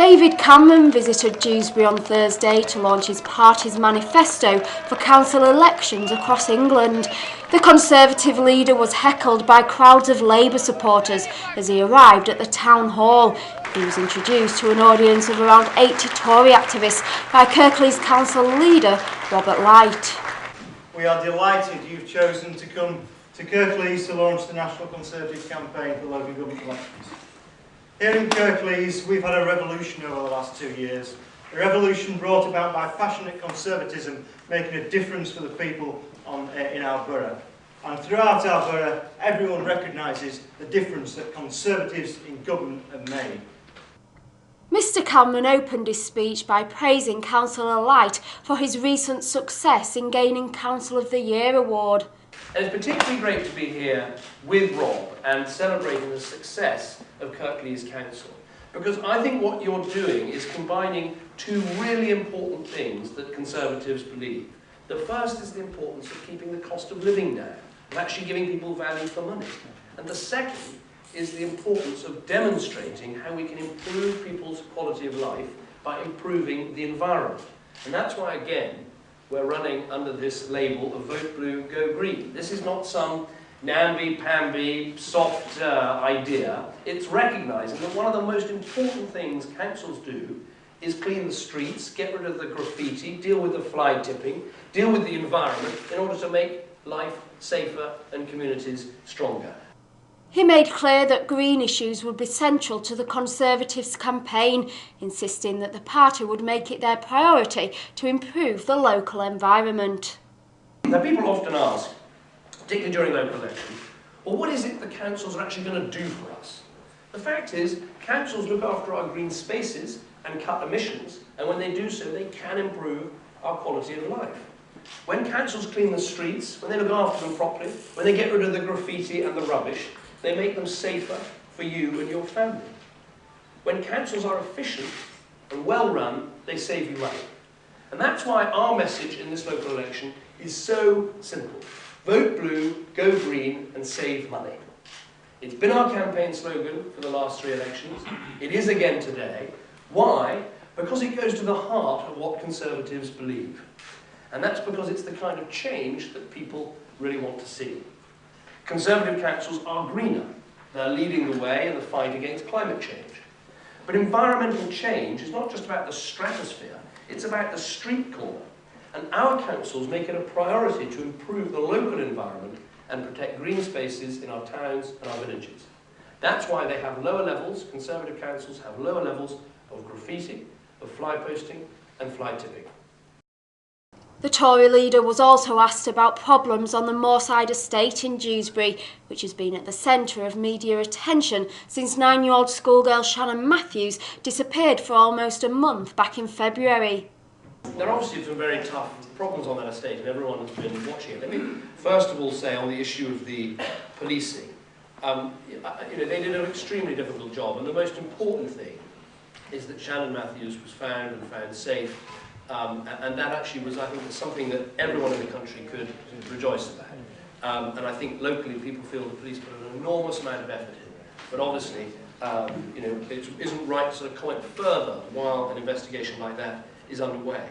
David Cameron visited Dewsbury on Thursday to launch his party's manifesto for council elections across England. The Conservative leader was heckled by crowds of Labour supporters as he arrived at the town hall. He was introduced to an audience of around 80 Tory activists by Kirklees council leader Robert Light. We are delighted you've chosen to come to Kirklees to launch the National Conservative campaign for local government elections. Here in Kirklees, we've had a revolution over the last 2 years. A revolution brought about by passionate conservatism, making a difference for the people in our borough. And throughout our borough, everyone recognises the difference that Conservatives in government have made. Mr Cameron opened his speech by praising Councillor Light for his recent success in gaining Council of the Year award. And it's particularly great to be here with Rob and celebrating the success of Kirklees Council, because I think what you're doing is combining two really important things that Conservatives believe. The first is the importance of keeping the cost of living down, and actually giving people value for money. And the second is the importance of demonstrating how we can improve people's quality of life by improving the environment. And that's why, again, we're running under this label of Vote Blue, Go Green. This is not some namby-pamby, soft idea. It's recognising that one of the most important things councils do is clean the streets, get rid of the graffiti, deal with the fly tipping, deal with the environment in order to make life safer and communities stronger. He made clear that green issues would be central to the Conservatives' campaign, insisting that the party would make it their priority to improve the local environment. Now, people often ask, particularly during local elections, well, what is it the councils are actually going to do for us? The fact is, councils look after our green spaces and cut emissions, and when they do so, they can improve our quality of life. When councils clean the streets, when they look after them properly, when they get rid of the graffiti and the rubbish, they make them safer for you and your family. When councils are efficient and well run, they save you money. And that's why our message in this local election is so simple. Vote blue, go green, and save money. It's been our campaign slogan for the last 3 elections. It is again today. Why? Because it goes to the heart of what Conservatives believe. And that's because it's the kind of change that people really want to see. Conservative councils are greener. They're leading the way in the fight against climate change. But environmental change is not just about the stratosphere, it's about the street corner. And our councils make it a priority to improve the local environment and protect green spaces in our towns and our villages. That's why they have lower levels, Conservative councils have lower levels of graffiti, of fly posting and fly tipping. The Tory leader was also asked about problems on the Moorside estate in Dewsbury, which has been at the centre of media attention since 9-year-old schoolgirl Shannon Matthews disappeared for almost a month back in February. There are obviously some very tough problems on that estate, and everyone has been watching it. Let me first of all say on the issue of the policing, they did an extremely difficult job, and the most important thing is that Shannon Matthews was found and found safe. And that actually was, I think, something that everyone in the country could rejoice about. And I think locally people feel the police put an enormous amount of effort in. But obviously, it isn't right to sort of comment further while an investigation like that is underway.